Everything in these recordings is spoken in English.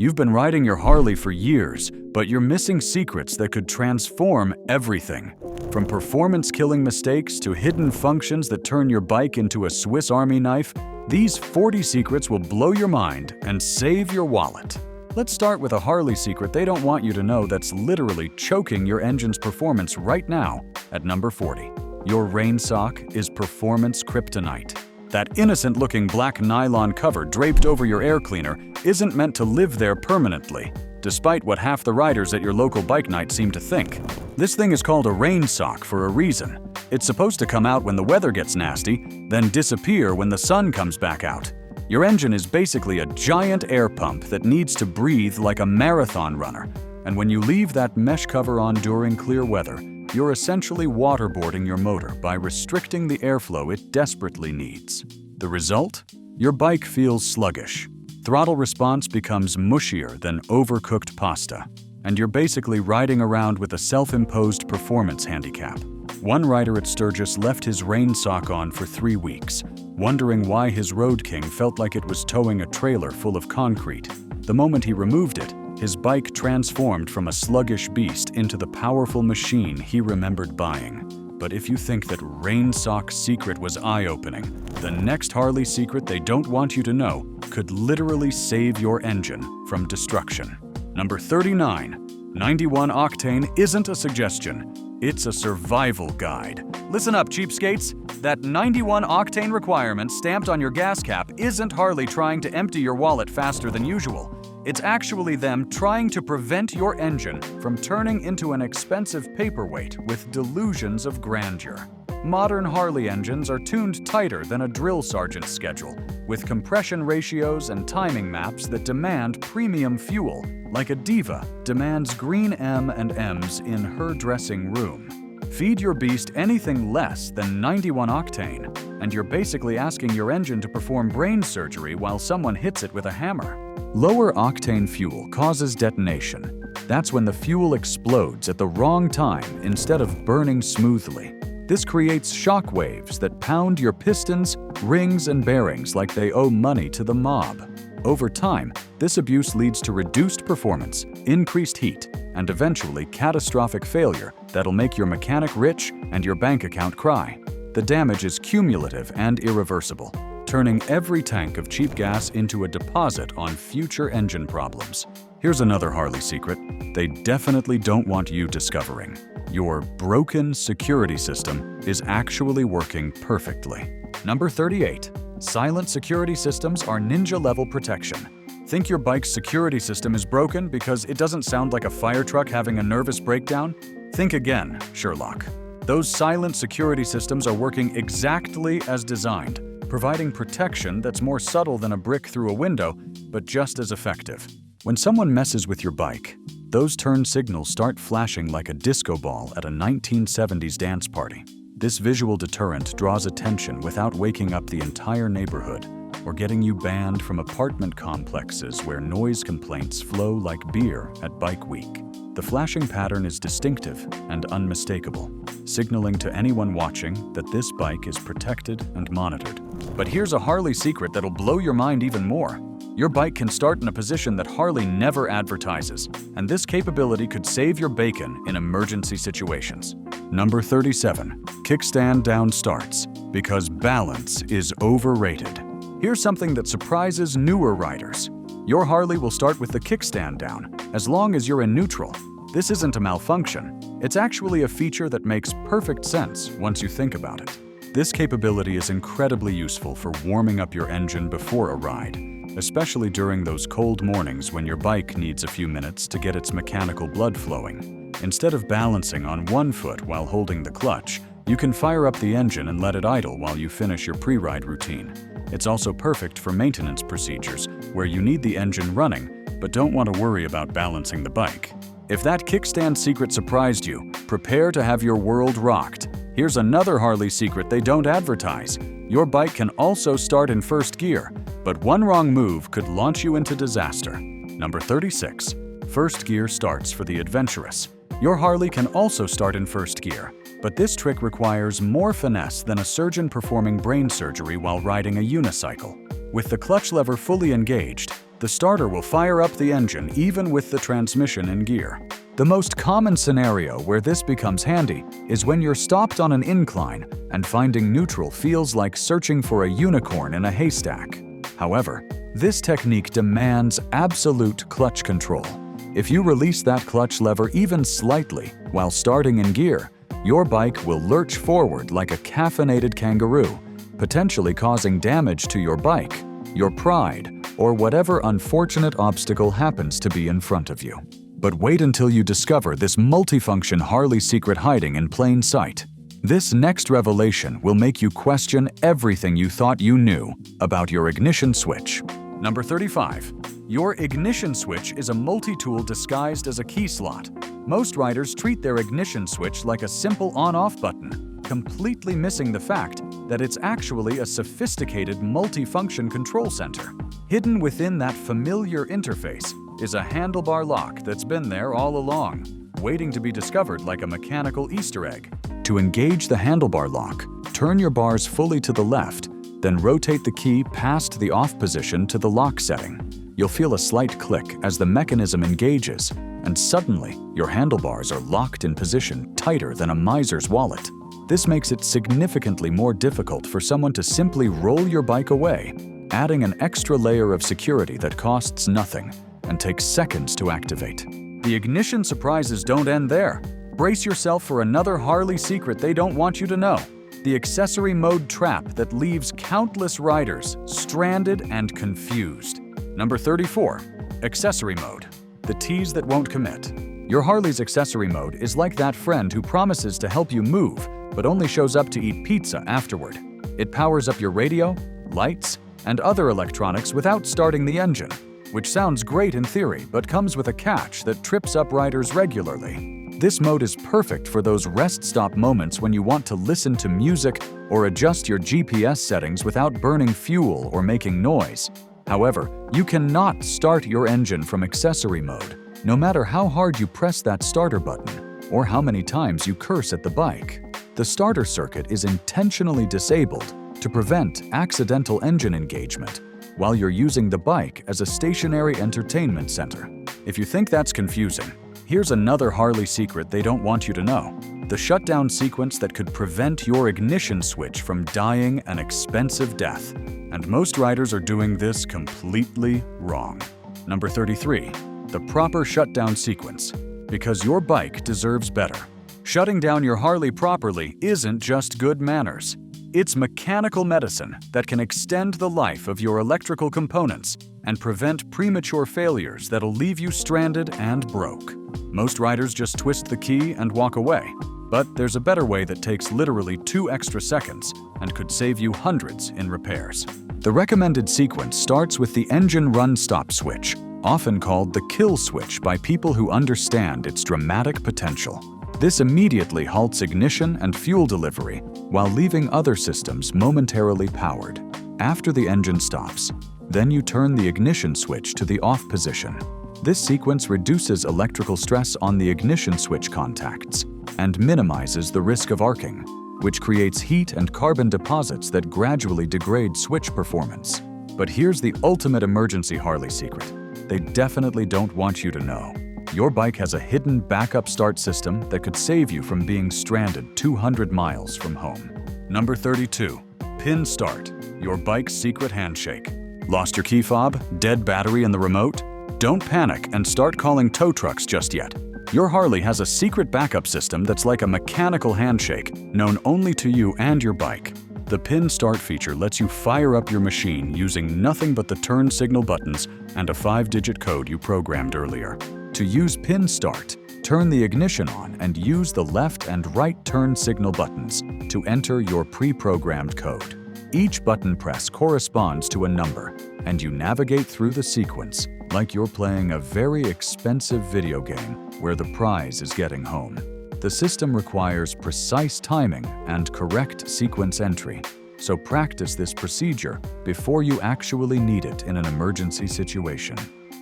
You've been riding your Harley for years, but you're missing secrets that could transform everything. From performance-killing mistakes to hidden functions that turn your bike into a Swiss Army knife, these 40 secrets will blow your mind and save your wallet. Let's start with a Harley secret they don't want you to know that's literally choking your engine's performance right now. At number 40, your rain sock is performance kryptonite. That innocent-looking black nylon cover draped over your air cleaner isn't meant to live there permanently, despite what half the riders at your local bike night seem to think. This thing is called a rain sock for a reason. It's supposed to come out when the weather gets nasty, then disappear when the sun comes back out. Your engine is basically a giant air pump that needs to breathe like a marathon runner, and when you leave that mesh cover on during clear weather, you're essentially waterboarding your motor by restricting the airflow it desperately needs. The result? Your bike feels sluggish. Throttle response becomes mushier than overcooked pasta, and you're basically riding around with a self-imposed performance handicap. One rider at Sturgis left his rain sock on for 3 weeks, wondering why his Road King felt like it was towing a trailer full of concrete. The moment he removed it, his bike transformed from a sluggish beast into the powerful machine he remembered buying. But if you think that rain sock's secret was eye-opening, the next Harley secret they don't want you to know could literally save your engine from destruction. Number 39. 91 octane isn't a suggestion, it's a survival guide. Listen up, cheapskates. That 91 octane requirement stamped on your gas cap isn't Harley trying to empty your wallet faster than usual. It's actually them trying to prevent your engine from turning into an expensive paperweight with delusions of grandeur. Modern Harley engines are tuned tighter than a drill sergeant's schedule, with compression ratios and timing maps that demand premium fuel, like a diva demands green M&Ms in her dressing room. Feed your beast anything less than 91 octane, and you're basically asking your engine to perform brain surgery while someone hits it with a hammer. Lower octane fuel causes detonation. That's when the fuel explodes at the wrong time instead of burning smoothly. This creates shock waves that pound your pistons, rings, and bearings like they owe money to the mob. Over time, this abuse leads to reduced performance, increased heat, and eventually catastrophic failure that'll make your mechanic rich and your bank account cry. The damage is cumulative and irreversible, turning every tank of cheap gas into a deposit on future engine problems. Here's another Harley secret they definitely don't want you discovering. Your broken security system is actually working perfectly. Number 38. Silent security systems are ninja-level protection. Think your bike's security system is broken because it doesn't sound like a fire truck having a nervous breakdown? Think again, Sherlock. Those silent security systems are working exactly as designed, providing protection that's more subtle than a brick through a window, but just as effective. When someone messes with your bike, those turn signals start flashing like a disco ball at a 1970s dance party. This visual deterrent draws attention without waking up the entire neighborhood or getting you banned from apartment complexes where noise complaints flow like beer at Bike Week. The flashing pattern is distinctive and unmistakable, signaling to anyone watching that this bike is protected and monitored. But here's a Harley secret that'll blow your mind even more. Your bike can start in a position that Harley never advertises, and this capability could save your bacon in emergency situations. Number 37. Kickstand down starts, because balance is overrated. Here's something that surprises newer riders. Your Harley will start with the kickstand down, as long as you're in neutral. This isn't a malfunction. It's actually a feature that makes perfect sense once you think about it. This capability is incredibly useful for warming up your engine before a ride, especially during those cold mornings when your bike needs a few minutes to get its mechanical blood flowing. Instead of balancing on one foot while holding the clutch, you can fire up the engine and let it idle while you finish your pre-ride routine. It's also perfect for maintenance procedures where you need the engine running but don't want to worry about balancing the bike. If that kickstand secret surprised you, prepare to have your world rocked. Here's another Harley secret they don't advertise. Your bike can also start in first gear, but one wrong move could launch you into disaster. Number 36. First gear starts for the adventurous. Your Harley can also start in first gear, but this trick requires more finesse than a surgeon performing brain surgery while riding a unicycle. With the clutch lever fully engaged, The starter will fire up the engine even with the transmission in gear. The most common scenario where this becomes handy is when you're stopped on an incline and finding neutral feels like searching for a unicorn in a haystack. However, this technique demands absolute clutch control. If you release that clutch lever even slightly while starting in gear, your bike will lurch forward like a caffeinated kangaroo, potentially causing damage to your bike, your pride, or whatever unfortunate obstacle happens to be in front of you. But wait until you discover this multifunction Harley secret hiding in plain sight. This next revelation will make you question everything you thought you knew about your ignition switch. Number 35. Your ignition switch is a multi-tool disguised as a key slot. Most riders treat their ignition switch like a simple on-off button, completely missing the fact that it's actually a sophisticated multi-function control center. Hidden within that familiar interface is a handlebar lock that's been there all along, waiting to be discovered like a mechanical Easter egg. To engage the handlebar lock, turn your bars fully to the left, then rotate the key past the off position to the lock setting. You'll feel a slight click as the mechanism engages, and suddenly your handlebars are locked in position tighter than a miser's wallet. This makes it significantly more difficult for someone to simply roll your bike away, adding an extra layer of security that costs nothing and takes seconds to activate. The ignition surprises don't end there. Brace yourself for another Harley secret they don't want you to know: the accessory mode trap that leaves countless riders stranded and confused. Number 34. Accessory mode. The tease that won't commit. Your Harley's accessory mode is like that friend who promises to help you move, but only shows up to eat pizza afterward. It powers up your radio, lights, and other electronics without starting the engine, which sounds great in theory, but comes with a catch that trips up riders regularly. This mode is perfect for those rest-stop moments when you want to listen to music or adjust your GPS settings without burning fuel or making noise. However, you cannot start your engine from accessory mode, no matter how hard you press that starter button or how many times you curse at the bike. The starter circuit is intentionally disabled to prevent accidental engine engagement while you're using the bike as a stationary entertainment center. If you think that's confusing, here's another Harley secret they don't want you to know: the shutdown sequence that could prevent your ignition switch from dying an expensive death. And most riders are doing this completely wrong. Number 33. The proper shutdown sequence. Because your bike deserves better. Shutting down your Harley properly isn't just good manners. It's mechanical medicine that can extend the life of your electrical components and prevent premature failures that'll leave you stranded and broke. Most riders just twist the key and walk away, but there's a better way that takes literally 2 extra seconds and could save you hundreds in repairs. The recommended sequence starts with the engine run-stop switch, often called the kill switch by people who understand its dramatic potential. This immediately halts ignition and fuel delivery while leaving other systems momentarily powered. After the engine stops, then you turn the ignition switch to the off position. This sequence reduces electrical stress on the ignition switch contacts and minimizes the risk of arcing, which creates heat and carbon deposits that gradually degrade switch performance. But here's the ultimate emergency Harley secret they definitely don't want you to know. Your bike has a hidden backup start system that could save you from being stranded 200 miles from home. Number 32. Pin start, your bike's secret handshake. Lost your key fob? Dead battery in the remote? Don't panic and start calling tow trucks just yet. Your Harley has a secret backup system that's like a mechanical handshake, known only to you and your bike. The pin start feature lets you fire up your machine using nothing but the turn signal buttons and a 5-digit code you programmed earlier. To use pin start, turn the ignition on and use the left and right turn signal buttons to enter your pre-programmed code. Each button press corresponds to a number, and you navigate through the sequence like you're playing a very expensive video game where the prize is getting home. The system requires precise timing and correct sequence entry, so practice this procedure before you actually need it in an emergency situation.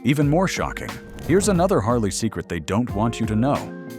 Even more shocking, here's another Harley secret they don't want you to know: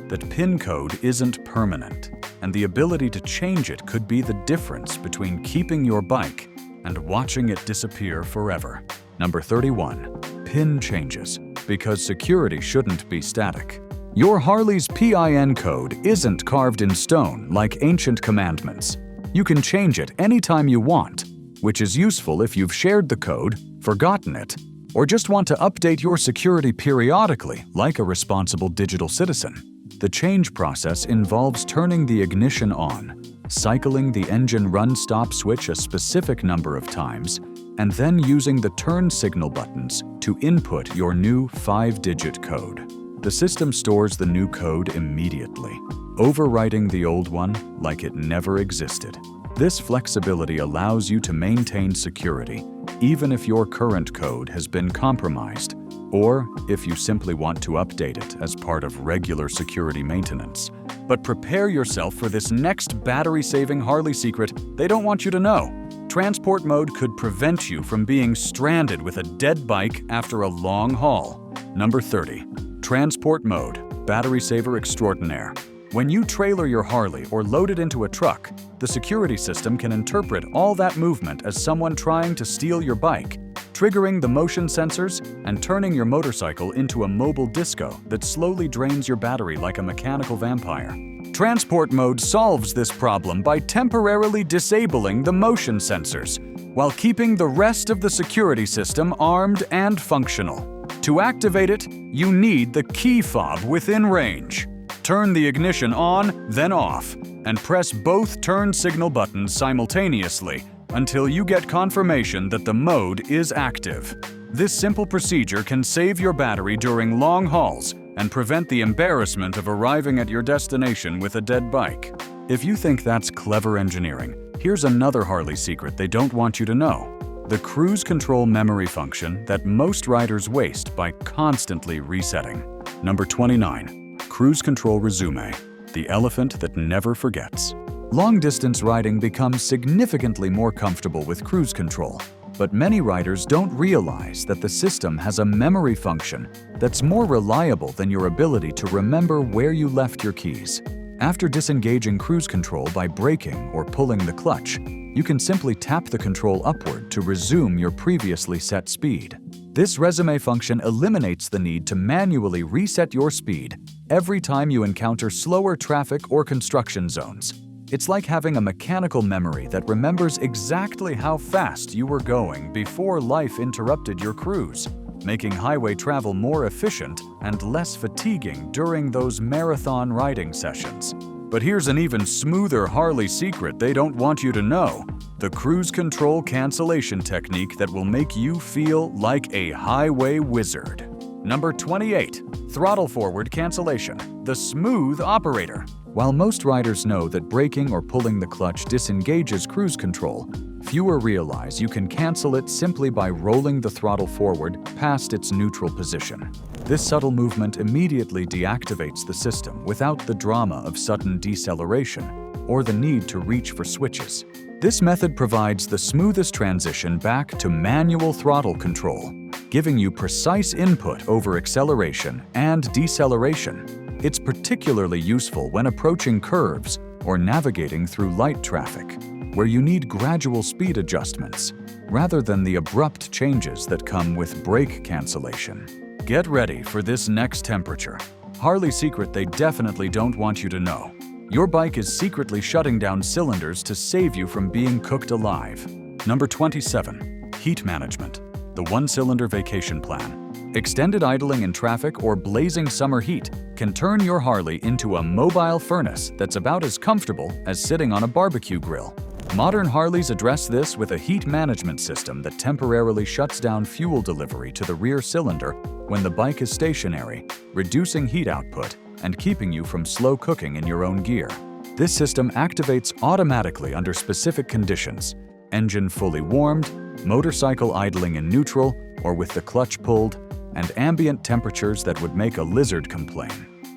that pin code isn't permanent, and the ability to change it could be the difference between keeping your bike and watching it disappear forever. Number 31. PIN changes, because security shouldn't be static. Your Harley's PIN code isn't carved in stone like ancient commandments. You can change it anytime you want, which is useful if you've shared the code, forgotten it, or just want to update your security periodically like a responsible digital citizen. The change process involves turning the ignition on, cycling the engine run-stop switch a specific number of times, and then using the turn signal buttons to input your new 5-digit code. The system stores the new code immediately, overwriting the old one like it never existed. This flexibility allows you to maintain security, even if your current code has been compromised, or if you simply want to update it as part of regular security maintenance. But prepare yourself for this next battery-saving Harley secret they don't want you to know. Transport mode could prevent you from being stranded with a dead bike after a long haul. Number 30. Transport mode, battery saver extraordinaire. When you trailer your Harley or load it into a truck, the security system can interpret all that movement as someone trying to steal your bike, triggering the motion sensors and turning your motorcycle into a mobile disco that slowly drains your battery like a mechanical vampire. Transport mode solves this problem by temporarily disabling the motion sensors, while keeping the rest of the security system armed and functional. To activate it, you need the key fob within range. Turn the ignition on, then off, and press both turn signal buttons simultaneously until you get confirmation that the mode is active. This simple procedure can save your battery during long hauls and prevent the embarrassment of arriving at your destination with a dead bike. If you think that's clever engineering, here's another Harley secret they don't want you to know: the cruise control memory function that most riders waste by constantly resetting. Number 29. Cruise control resume, the elephant that never forgets. Long-distance riding becomes significantly more comfortable with cruise control, but many riders don't realize that the system has a memory function that's more reliable than your ability to remember where you left your keys. After disengaging cruise control by braking or pulling the clutch, you can simply tap the control upward to resume your previously set speed. This resume function eliminates the need to manually reset your speed every time you encounter slower traffic or construction zones. It's like having a mechanical memory that remembers exactly how fast you were going before life interrupted your cruise, making highway travel more efficient and less fatiguing during those marathon riding sessions. But here's an even smoother Harley secret they don't want you to know: the cruise control cancellation technique that will make you feel like a highway wizard. Number 28. Throttle forward cancellation, the smooth operator. While most riders know that braking or pulling the clutch disengages cruise control, fewer realize you can cancel it simply by rolling the throttle forward past its neutral position. This subtle movement immediately deactivates the system without the drama of sudden deceleration or the need to reach for switches. This method provides the smoothest transition back to manual throttle control, giving you precise input over acceleration and deceleration. It's particularly useful when approaching curves or navigating through light traffic, where you need gradual speed adjustments, rather than the abrupt changes that come with brake cancellation. Get ready for this next temperature. Harley secret they definitely don't want you to know: your bike is secretly shutting down cylinders to save you from being cooked alive. Number 27. Heat management, the one-cylinder vacation plan. Extended idling in traffic or blazing summer heat can turn your Harley into a mobile furnace that's about as comfortable as sitting on a barbecue grill. Modern Harleys address this with a heat management system that temporarily shuts down fuel delivery to the rear cylinder when the bike is stationary, reducing heat output and keeping you from slow cooking in your own gear. This system activates automatically under specific conditions: engine fully warmed, motorcycle idling in neutral or with the clutch pulled, and ambient temperatures that would make a lizard complain.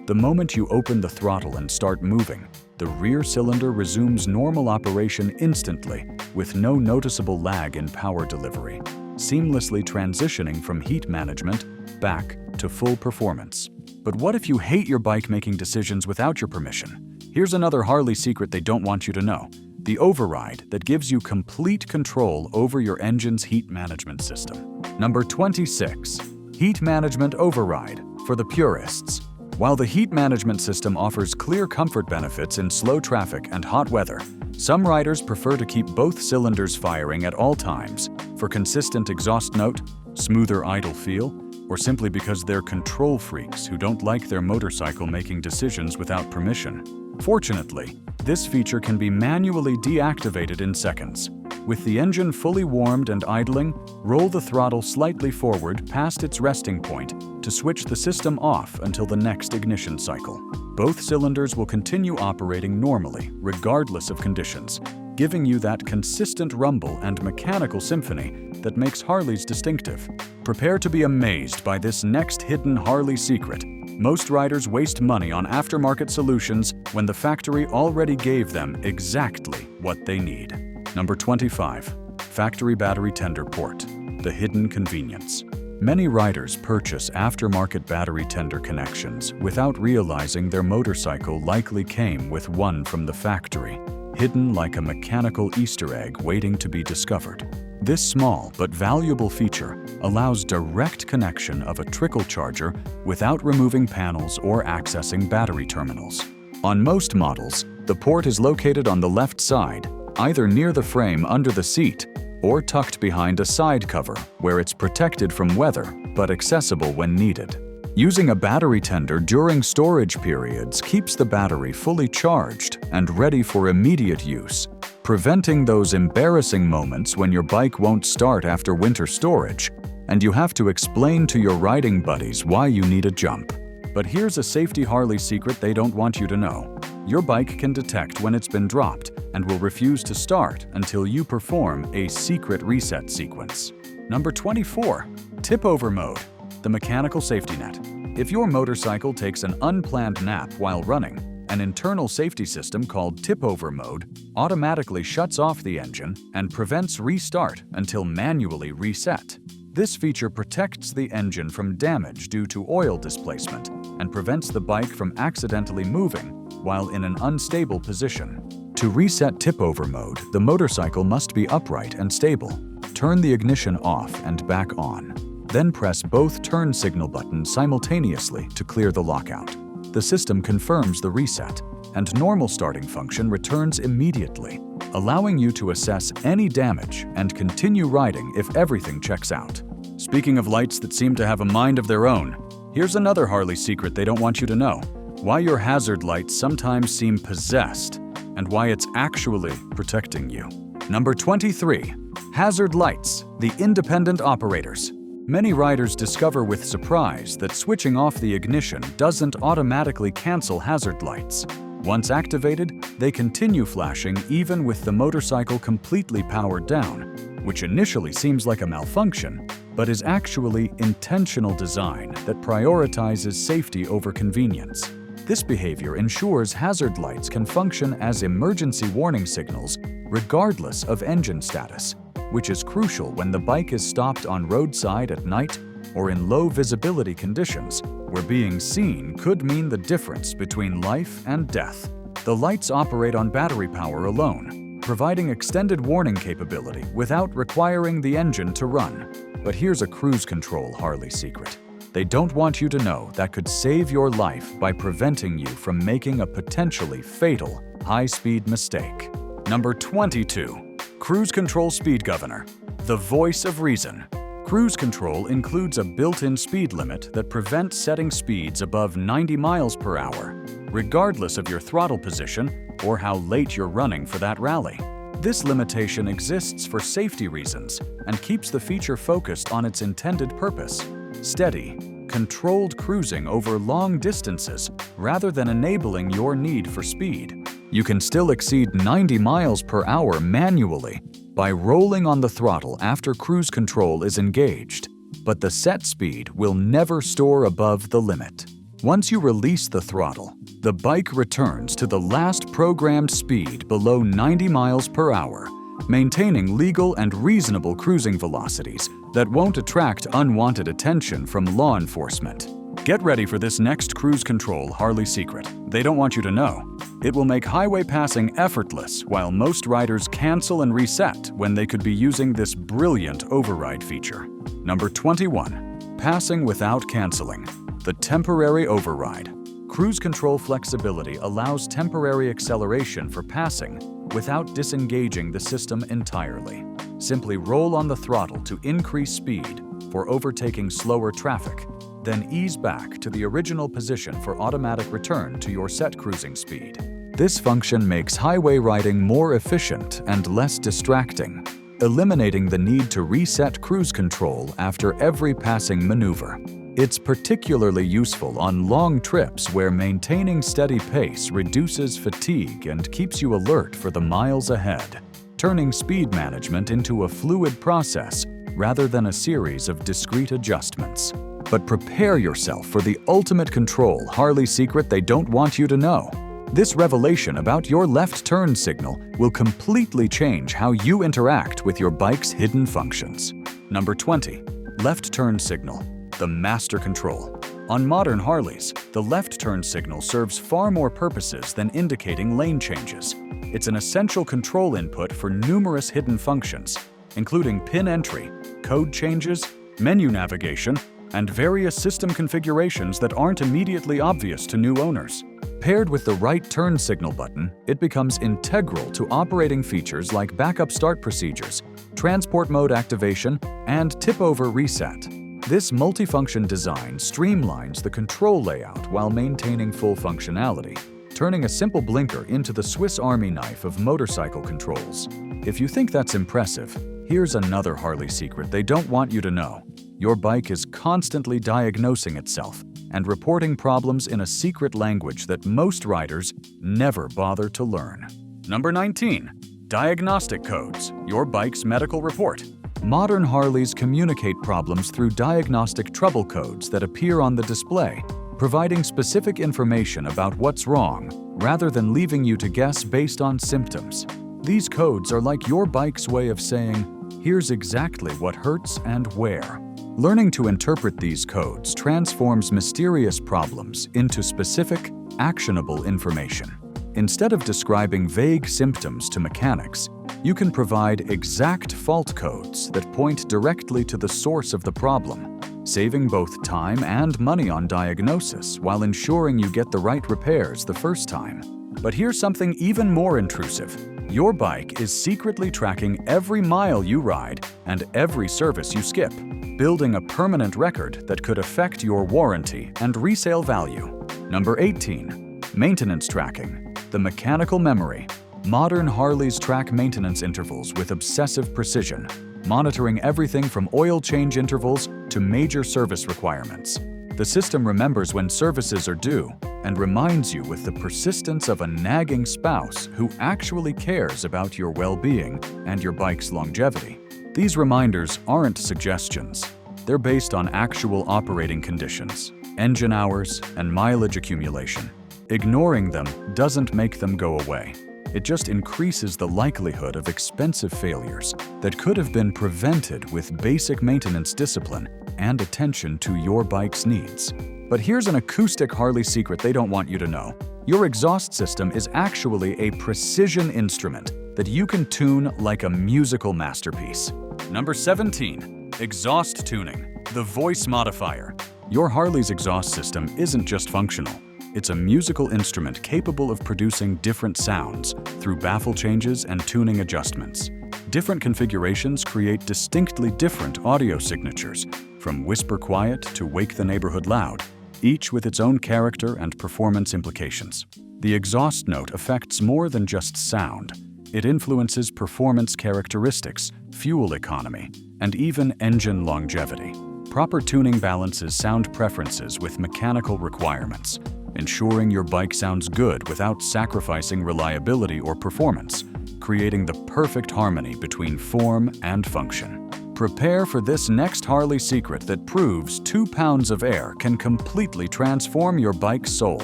The moment you open the throttle and start moving, the rear cylinder resumes normal operation instantly, with no noticeable lag in power delivery, seamlessly transitioning from heat management back to full performance. But what if you hate your bike making decisions without your permission? Here's another Harley secret they don't want you to know: the override that gives you complete control over your engine's heat management system. Number 26. Heat Management Override for the purists. While the heat management system offers clear comfort benefits in slow traffic and hot weather, some riders prefer to keep both cylinders firing at all times for consistent exhaust note, smoother idle feel, or simply because they're control freaks who don't like their motorcycle making decisions without permission. Fortunately, this feature can be manually deactivated in seconds. With the engine fully warmed and idling, roll the throttle slightly forward past its resting point to switch the system off until the next ignition cycle. Both cylinders will continue operating normally, regardless of conditions, giving you that consistent rumble and mechanical symphony that makes Harleys distinctive. Prepare to be amazed by this next hidden Harley secret. Most riders waste money on aftermarket solutions when the factory already gave them exactly what they need. Number 25. Factory Battery Tender Port, the hidden convenience. Many riders purchase aftermarket battery tender connections without realizing their motorcycle likely came with one from the factory, hidden like a mechanical Easter egg waiting to be discovered. This small but valuable feature allows direct connection of a trickle charger without removing panels or accessing battery terminals. On most models, the port is located on the left side, either near the frame under the seat or tucked behind a side cover where it's protected from weather but accessible when needed. Using a battery tender during storage periods keeps the battery fully charged and ready for immediate use, preventing those embarrassing moments when your bike won't start after winter storage and you have to explain to your riding buddies why you need a jump. But here's a safety Harley secret they don't want you to know. Your bike can detect when it's been dropped and will refuse to start until you perform a secret reset sequence. Number 24. Tip-over mode, the mechanical safety net. If your motorcycle takes an unplanned nap while running, an internal safety system called tip-over mode automatically shuts off the engine and prevents restart until manually reset. This feature protects the engine from damage due to oil displacement and prevents the bike from accidentally moving while in an unstable position. To reset tip-over mode, the motorcycle must be upright and stable. Turn the ignition off and back on. Then press both turn signal buttons simultaneously to clear the lockout. The system confirms the reset, and normal starting function returns immediately, allowing you to assess any damage and continue riding if everything checks out. Speaking of lights that seem to have a mind of their own, here's another Harley secret they don't want you to know: why your hazard lights sometimes seem possessed and why it's actually protecting you. Number 23. Hazard lights, the independent operators. Many riders discover with surprise that switching off the ignition doesn't automatically cancel hazard lights. Once activated, they continue flashing even with the motorcycle completely powered down, which initially seems like a malfunction, but is actually intentional design that prioritizes safety over convenience. This behavior ensures hazard lights can function as emergency warning signals regardless of engine status, which is crucial when the bike is stopped on roadside at night or in low visibility conditions, where being seen could mean the difference between life and death. The lights operate on battery power alone, providing extended warning capability without requiring the engine to run. But here's a cruise control Harley secret they don't want you to know that could save your life by preventing you from making a potentially fatal high-speed mistake. Number 22. Cruise Control Speed Governor, the voice of reason. Cruise control includes a built-in speed limit that prevents setting speeds above 90 miles per hour, regardless of your throttle position or how late you're running for that rally. This limitation exists for safety reasons and keeps the feature focused on its intended purpose: steady, controlled cruising over long distances rather than enabling your need for speed. You can still exceed 90 miles per hour manually by rolling on the throttle after cruise control is engaged, but the set speed will never soar above the limit. Once you release the throttle, the bike returns to the last programmed speed below 90 miles per hour, maintaining legal and reasonable cruising velocities that won't attract unwanted attention from law enforcement. Get ready for this next cruise control Harley secret they don't want you to know. It will make highway passing effortless while most riders cancel and reset when they could be using this brilliant override feature. Number 21. Passing without canceling. The temporary override. Cruise control flexibility allows temporary acceleration for passing without disengaging the system entirely. Simply roll on the throttle to increase speed for overtaking slower traffic, then ease back to the original position for automatic return to your set cruising speed. This function makes highway riding more efficient and less distracting, eliminating the need to reset cruise control after every passing maneuver. It's particularly useful on long trips where maintaining steady pace reduces fatigue and keeps you alert for the miles ahead, turning speed management into a fluid process rather than a series of discrete adjustments. But prepare yourself for the ultimate control Harley secret they don't want you to know. This revelation about your left turn signal will completely change how you interact with your bike's hidden functions. Number 20. Left turn signal. The master control. On modern Harleys, the left turn signal serves far more purposes than indicating lane changes. It's an essential control input for numerous hidden functions, including pin entry, code changes, menu navigation, and various system configurations that aren't immediately obvious to new owners. Paired with the right turn signal button, it becomes integral to operating features like backup start procedures, transport mode activation, and tip-over reset. This multifunction design streamlines the control layout while maintaining full functionality, turning a simple blinker into the Swiss Army knife of motorcycle controls. If you think that's impressive, here's another Harley secret they don't want you to know. Your bike is constantly diagnosing itself and reporting problems in a secret language that most riders never bother to learn. Number 19. Diagnostic codes, your bike's medical report. Modern Harleys communicate problems through diagnostic trouble codes that appear on the display, providing specific information about what's wrong, rather than leaving you to guess based on symptoms. These codes are like your bike's way of saying, here's exactly what hurts and where. Learning to interpret these codes transforms mysterious problems into specific, actionable information. Instead of describing vague symptoms to mechanics, you can provide exact fault codes that point directly to the source of the problem, saving both time and money on diagnosis while ensuring you get the right repairs the first time. But here's something even more intrusive. Your bike is secretly tracking every mile you ride and every service you skip, building a permanent record that could affect your warranty and resale value. Number 18. Maintenance tracking. The mechanical memory. Modern Harleys track maintenance intervals with obsessive precision, monitoring everything from oil change intervals to major service requirements. The system remembers when services are due and reminds you with the persistence of a nagging spouse who actually cares about your well-being and your bike's longevity. These reminders aren't suggestions. They're based on actual operating conditions, engine hours, and mileage accumulation. Ignoring them doesn't make them go away. It just increases the likelihood of expensive failures that could have been prevented with basic maintenance discipline and attention to your bike's needs. But here's an acoustic Harley secret they don't want you to know. Your exhaust system is actually a precision instrument that you can tune like a musical masterpiece. Number 17. Exhaust tuning. The voice modifier. Your Harley's exhaust system isn't just functional. It's a musical instrument capable of producing different sounds through baffle changes and tuning adjustments. Different configurations create distinctly different audio signatures, from whisper quiet to wake the neighborhood loud, each with its own character and performance implications. The exhaust note affects more than just sound. It influences performance characteristics, fuel economy, and even engine longevity. Proper tuning balances sound preferences with mechanical requirements, ensuring your bike sounds good without sacrificing reliability or performance, creating the perfect harmony between form and function. Prepare for this next Harley secret that proves 2 pounds of air can completely transform your bike's soul.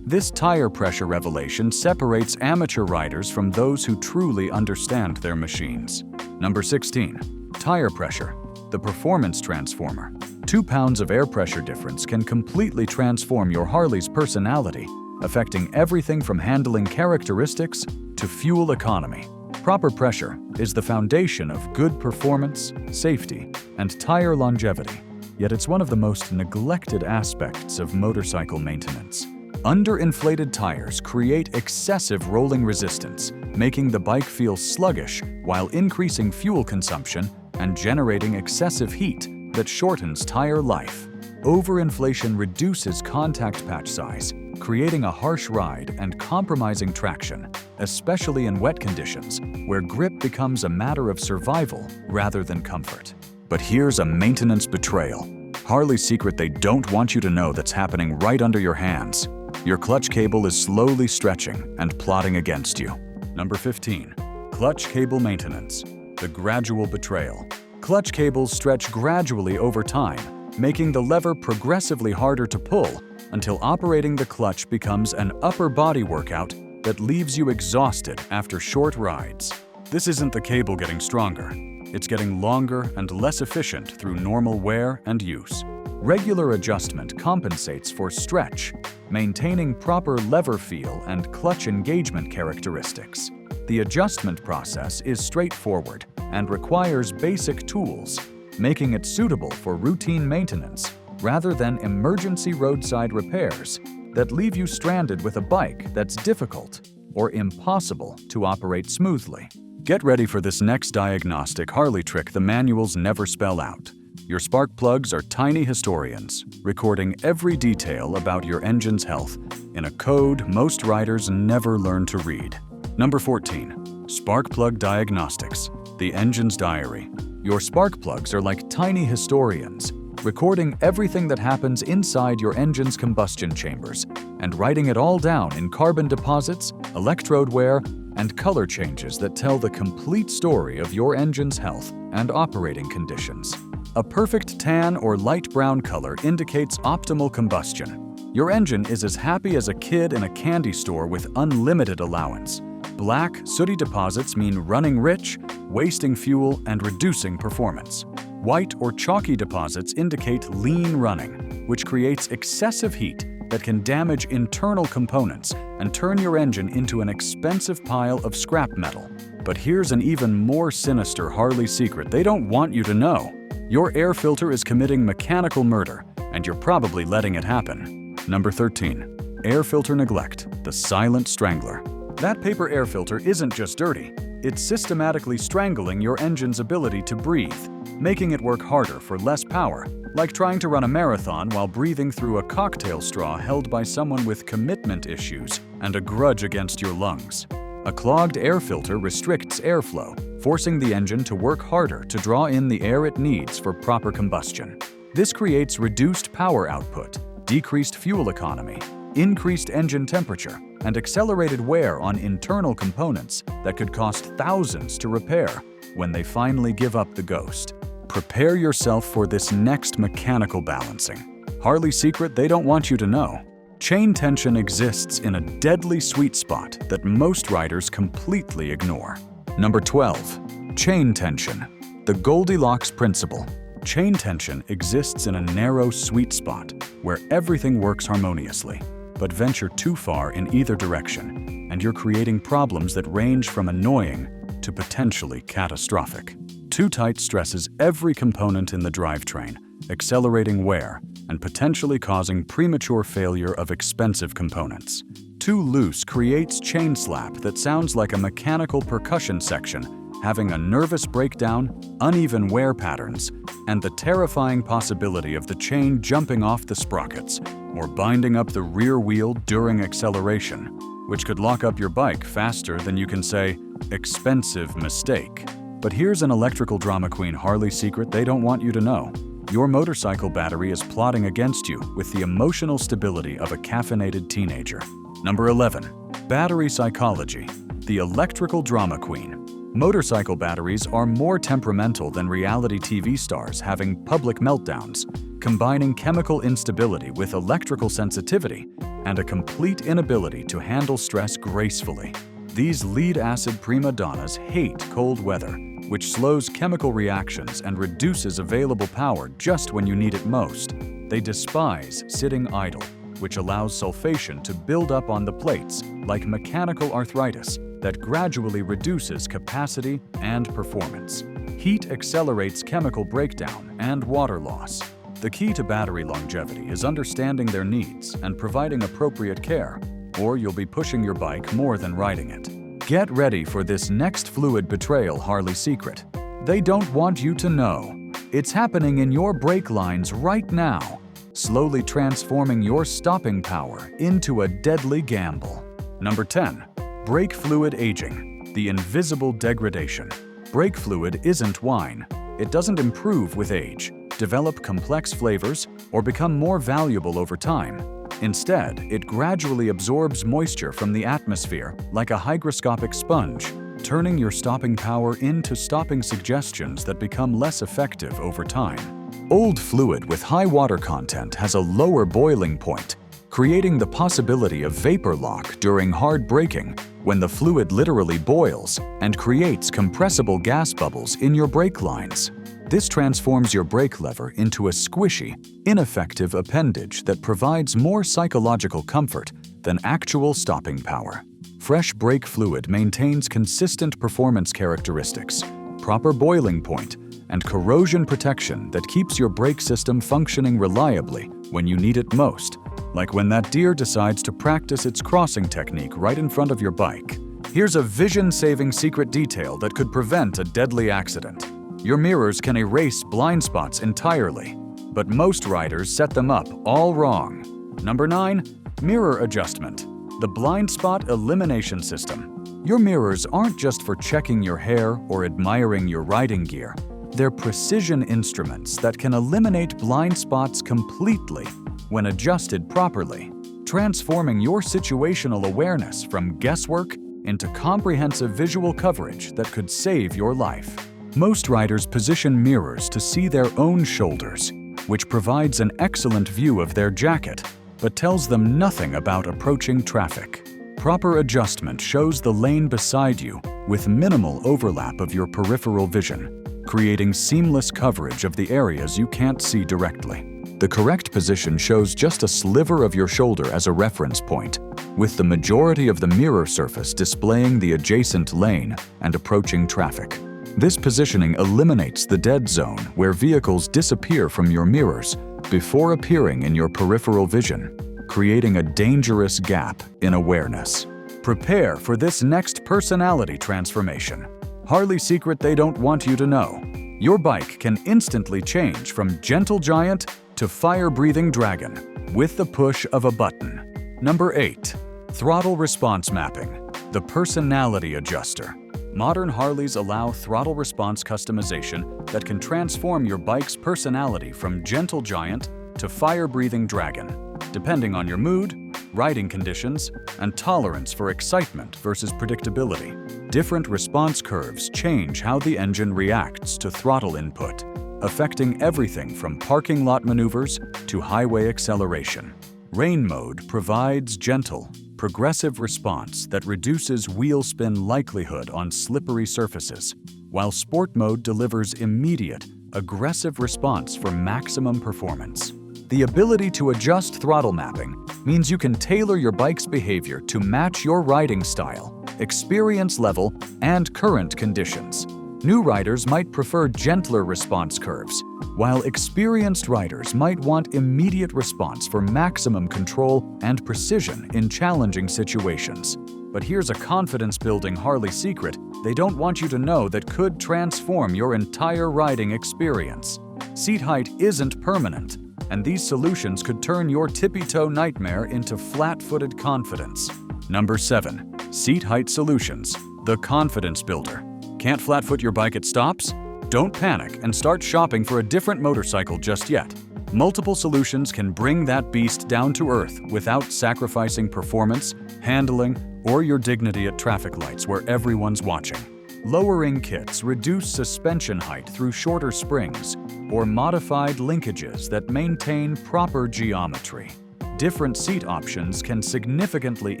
This tire pressure revelation separates amateur riders from those who truly understand their machines. Number 16. Tire pressure. The performance transformer. 2 pounds of air pressure difference can completely transform your Harley's personality, affecting everything from handling characteristics to fuel economy. Proper pressure is the foundation of good performance, safety, and tire longevity. yet it's one of the most neglected aspects of motorcycle maintenance. Underinflated tires create excessive rolling resistance, making the bike feel sluggish while increasing fuel consumption and generating excessive heat that shortens tire life. Overinflation reduces contact patch size, creating a harsh ride and compromising traction, especially in wet conditions, where grip becomes a matter of survival rather than comfort. But here's a maintenance betrayal. Harley's secret they don't want you to know that's happening right under your hands. Your clutch cable is slowly stretching and plotting against you. Number 15. Clutch cable maintenance. The gradual betrayal. Clutch cables stretch gradually over time, making the lever progressively harder to pull until operating the clutch becomes an upper body workout that leaves you exhausted after short rides. This isn't the cable getting stronger. It's getting longer and less efficient through normal wear and use. Regular adjustment compensates for stretch, maintaining proper lever feel and clutch engagement characteristics. The adjustment process is straightforward and requires basic tools, making it suitable for routine maintenance rather than emergency roadside repairs that leave you stranded with a bike that's difficult or impossible to operate smoothly. Get ready for this next diagnostic Harley trick the manuals never spell out. Your spark plugs are tiny historians, recording every detail about your engine's health in a code most riders never learn to read. Number 14. Spark plug diagnostics. The engine's diary. Your spark plugs are like tiny historians, recording everything that happens inside your engine's combustion chambers and writing it all down in carbon deposits, electrode wear, and color changes that tell the complete story of your engine's health and operating conditions. A perfect tan or light brown color indicates optimal combustion. Your engine is as happy as a kid in a candy store with unlimited allowance. Black, sooty deposits mean running rich, wasting fuel, and reducing performance. White or chalky deposits indicate lean running, which creates excessive heat that can damage internal components and turn your engine into an expensive pile of scrap metal. But here's an even more sinister Harley secret they don't want you to know. Your air filter is committing mechanical murder, and you're probably letting it happen. Number 13. Air filter neglect, the silent strangler. That paper air filter isn't just dirty, it's systematically strangling your engine's ability to breathe, making it work harder for less power, like trying to run a marathon while breathing through a cocktail straw held by someone with commitment issues and a grudge against your lungs. A clogged air filter restricts airflow, forcing the engine to work harder to draw in the air it needs for proper combustion. This creates reduced power output, decreased fuel economy, increased engine temperature, and accelerated wear on internal components that could cost thousands to repair when they finally give up the ghost. Prepare yourself for this next mechanical balancing. Harley's secret they don't want you to know. Chain tension exists in a deadly sweet spot that most riders completely ignore. Number 12. Chain tension. The Goldilocks principle. Chain tension exists in a narrow sweet spot where everything works harmoniously. But venture too far in either direction, and you're creating problems that range from annoying to potentially catastrophic. Too tight stresses every component in the drivetrain, accelerating wear and potentially causing premature failure of expensive components. Too loose creates chain slap that sounds like a mechanical percussion section, having a nervous breakdown, uneven wear patterns, and the terrifying possibility of the chain jumping off the sprockets or binding up the rear wheel during acceleration, which could lock up your bike faster than you can say, "expensive mistake." But here's an electrical drama queen Harley secret they don't want you to know. Your motorcycle battery is plotting against you with the emotional stability of a caffeinated teenager. Number 11. Battery psychology. The electrical drama queen. Motorcycle batteries are more temperamental than reality TV stars having public meltdowns, combining chemical instability with electrical sensitivity and a complete inability to handle stress gracefully. These lead-acid prima donnas hate cold weather, which slows chemical reactions and reduces available power just when you need it most. They despise sitting idle, which allows sulfation to build up on the plates like mechanical arthritis that gradually reduces capacity and performance. Heat accelerates chemical breakdown and water loss. The key to battery longevity is understanding their needs and providing appropriate care, or you'll be pushing your bike more than riding it. Get ready for this next fluid betrayal Harley secret. They don't want you to know. It's happening in your brake lines right now, slowly transforming your stopping power into a deadly gamble. Number 10. Brake fluid aging, the invisible degradation. Brake fluid isn't wine. It doesn't improve with age, develop complex flavors, or become more valuable over time. Instead, it gradually absorbs moisture from the atmosphere like a hygroscopic sponge, turning your stopping power into stopping suggestions that become less effective over time. Old fluid with high water content has a lower boiling point, creating the possibility of vapor lock during hard braking when the fluid literally boils and creates compressible gas bubbles in your brake lines. This transforms your brake lever into a squishy, ineffective appendage that provides more psychological comfort than actual stopping power. Fresh brake fluid maintains consistent performance characteristics, proper boiling point, and corrosion protection that keeps your brake system functioning reliably when you need it most, like when that deer decides to practice its crossing technique right in front of your bike. Here's a vision-saving secret detail that could prevent a deadly accident. Your mirrors can erase blind spots entirely, but most riders set them up all wrong. Number 9. Mirror adjustment, the blind spot elimination system. Your mirrors aren't just for checking your hair or admiring your riding gear. They're precision instruments that can eliminate blind spots completely when adjusted properly, transforming your situational awareness from guesswork into comprehensive visual coverage that could save your life. Most riders position mirrors to see their own shoulders, which provides an excellent view of their jacket, but tells them nothing about approaching traffic. Proper adjustment shows the lane beside you with minimal overlap of your peripheral vision, creating seamless coverage of the areas you can't see directly. The correct position shows just a sliver of your shoulder as a reference point, with the majority of the mirror surface displaying the adjacent lane and approaching traffic. This positioning eliminates the dead zone where vehicles disappear from your mirrors before appearing in your peripheral vision, creating a dangerous gap in awareness. Prepare for this next personality transformation. Harley secret they don't want you to know. Your bike can instantly change from gentle giant to fire-breathing dragon with the push of a button. Number 8. Throttle response mapping, the personality adjuster. Modern Harleys allow throttle response customization that can transform your bike's personality from gentle giant to fire-breathing dragon, depending on your mood, riding conditions, and tolerance for excitement versus predictability. Different response curves change how the engine reacts to throttle input, affecting everything from parking lot maneuvers to highway acceleration. Rain mode provides gentle, progressive response that reduces wheel spin likelihood on slippery surfaces, while sport mode delivers immediate, aggressive response for maximum performance. The ability to adjust throttle mapping means you can tailor your bike's behavior to match your riding style, experience level, and current conditions. New riders might prefer gentler response curves, while experienced riders might want immediate response for maximum control and precision in challenging situations. But here's a confidence-building Harley secret they don't want you to know that could transform your entire riding experience. Seat height isn't permanent, and these solutions could turn your tippy-toe nightmare into flat-footed confidence. Number 7. Seat height solutions, the confidence builder. Can't flat-foot your bike at stops? Don't panic and start shopping for a different motorcycle just yet. Multiple solutions can bring that beast down to earth without sacrificing performance, handling, or your dignity at traffic lights where everyone's watching. Lowering kits reduce suspension height through shorter springs or modified linkages that maintain proper geometry. Different seat options can significantly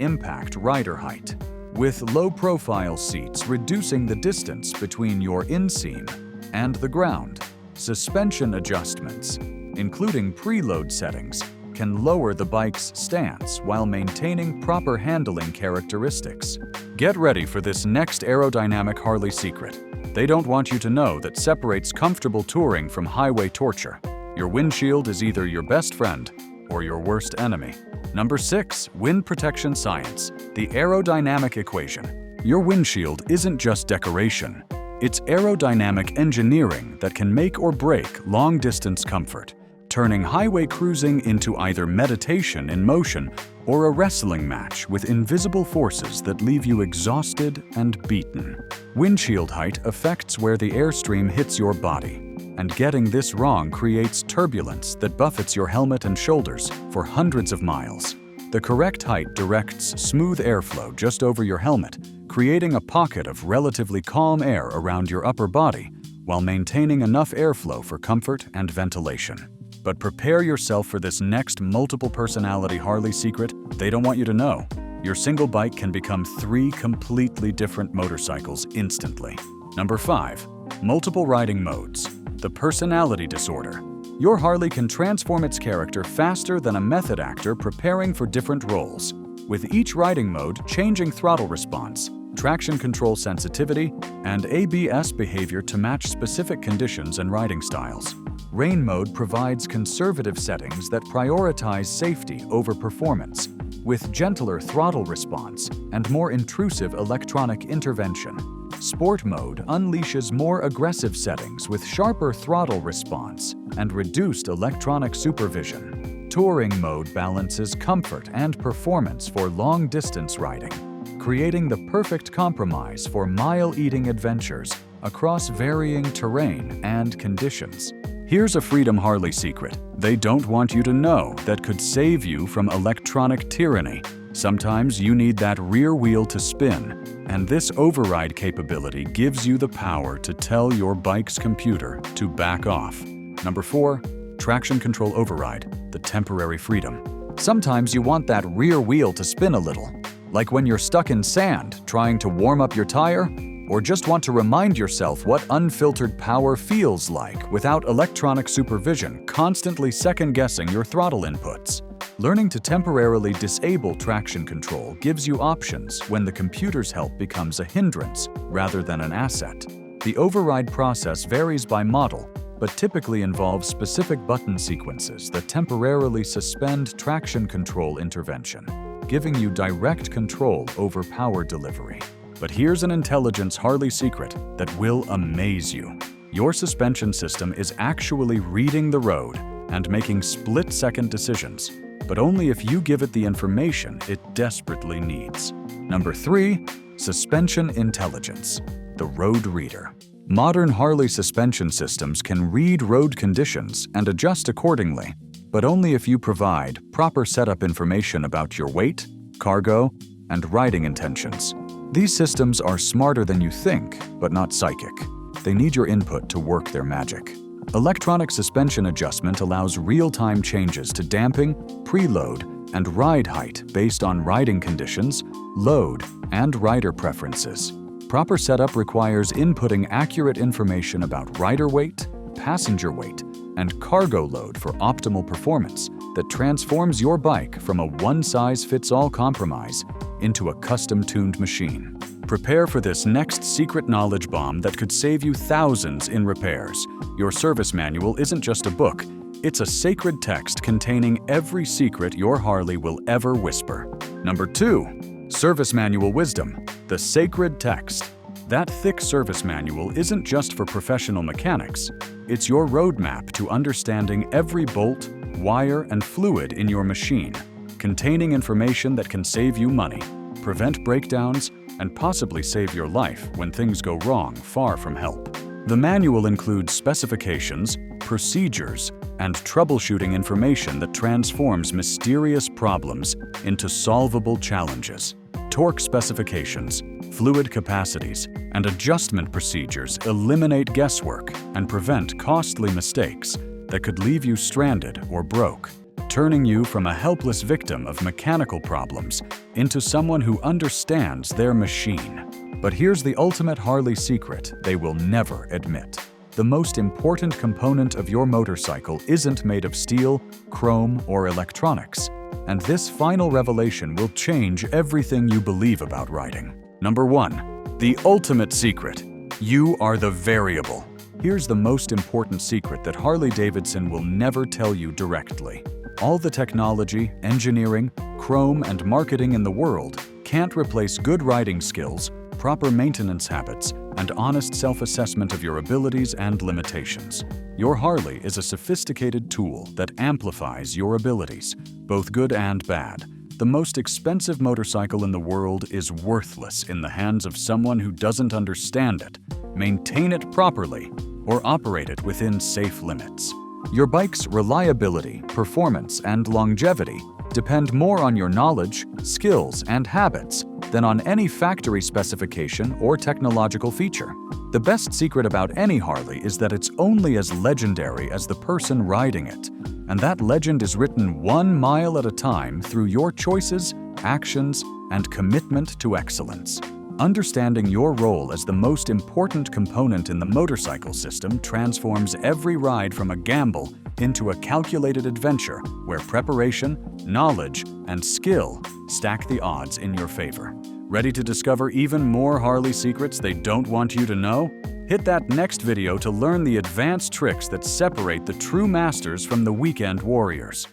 impact rider height, with low-profile seats reducing the distance between your inseam and the ground. Suspension adjustments, including preload settings, can lower the bike's stance while maintaining proper handling characteristics. Get ready for this next aerodynamic Harley secret they don't want you to know that separates comfortable touring from highway torture. Your windshield is either your best friend or your worst enemy. Number 6. Wind protection science, the aerodynamic equation. Your windshield isn't just decoration. It's aerodynamic engineering that can make or break long-distance comfort, turning highway cruising into either meditation in motion or a wrestling match with invisible forces that leave you exhausted and beaten. Windshield height affects where the airstream hits your body, and getting this wrong creates turbulence that buffets your helmet and shoulders for hundreds of miles. The correct height directs smooth airflow just over your helmet, creating a pocket of relatively calm air around your upper body while maintaining enough airflow for comfort and ventilation. But prepare yourself for this next multiple personality Harley secret they don't want you to know. Your single bike can become 3 completely different motorcycles instantly. Number 5. Multiple riding modes, the personality disorder. Your Harley can transform its character faster than a method actor preparing for different roles, with each riding mode changing throttle response, traction control sensitivity, and ABS behavior to match specific conditions and riding styles. Rain mode provides conservative settings that prioritize safety over performance, with gentler throttle response and more intrusive electronic intervention. Sport mode unleashes more aggressive settings with sharper throttle response and reduced electronic supervision. Touring mode balances comfort and performance for long-distance riding, creating the perfect compromise for mile-eating adventures across varying terrain and conditions. Here's a Freedom Harley secret they don't want you to know that could save you from electronic tyranny. Sometimes you need that rear wheel to spin, and this override capability gives you the power to tell your bike's computer to back off. Number 4. Traction control override, the temporary freedom. Sometimes you want that rear wheel to spin a little, like when you're stuck in sand trying to warm up your tire, or just want to remind yourself what unfiltered power feels like without electronic supervision constantly second-guessing your throttle inputs. Learning to temporarily disable traction control gives you options when the computer's help becomes a hindrance rather than an asset. The override process varies by model, but typically involves specific button sequences that temporarily suspend traction control intervention, giving you direct control over power delivery. But here's an intelligence Harley secret that will amaze you. Your suspension system is actually reading the road and making split-second decisions, but only if you give it the information it desperately needs. Number 3. Suspension intelligence, the road reader. Modern Harley suspension systems can read road conditions and adjust accordingly, but only if you provide proper setup information about your weight, cargo, and riding intentions. These systems are smarter than you think, but not psychic. They need your input to work their magic. Electronic suspension adjustment allows real-time changes to damping, preload, and ride height based on riding conditions, load, and rider preferences. Proper setup requires inputting accurate information about rider weight, passenger weight, and cargo load for optimal performance that transforms your bike from a one-size-fits-all compromise into a custom-tuned machine. Prepare for this next secret knowledge bomb that could save you thousands in repairs. Your service manual isn't just a book, it's a sacred text containing every secret your Harley will ever whisper. Number 2. Service manual wisdom, the sacred text. That thick service manual isn't just for professional mechanics. It's your roadmap to understanding every bolt, wire, and fluid in your machine, containing information that can save you money, prevent breakdowns, and possibly save your life when things go wrong far from help. The manual includes specifications, procedures, and troubleshooting information that transforms mysterious problems into solvable challenges. Torque specifications, fluid capacities, and adjustment procedures eliminate guesswork and prevent costly mistakes that could leave you stranded or broke, turning you from a helpless victim of mechanical problems into someone who understands their machine. But here's the ultimate Harley secret they will never admit. The most important component of your motorcycle isn't made of steel, chrome, or electronics. And this final revelation will change everything you believe about riding. Number 1. The ultimate secret. You are the variable. Here's the most important secret that Harley-Davidson will never tell you directly. All the technology, engineering, chrome, and marketing in the world can't replace good riding skills, proper maintenance habits, and honest self-assessment of your abilities and limitations. Your Harley is a sophisticated tool that amplifies your abilities, both good and bad. The most expensive motorcycle in the world is worthless in the hands of someone who doesn't understand it, maintain it properly, or operate it within safe limits. Your bike's reliability, performance, and longevity depend more on your knowledge, skills, and habits than on any factory specification or technological feature. The best secret about any Harley is that it's only as legendary as the person riding it, and that legend is written 1 mile at a time through your choices, actions, and commitment to excellence. Understanding your role as the most important component in the motorcycle system transforms every ride from a gamble into a calculated adventure where preparation, knowledge, and skill stack the odds in your favor. Ready to discover even more Harley secrets they don't want you to know? Hit that next video to learn the advanced tricks that separate the true masters from the weekend warriors.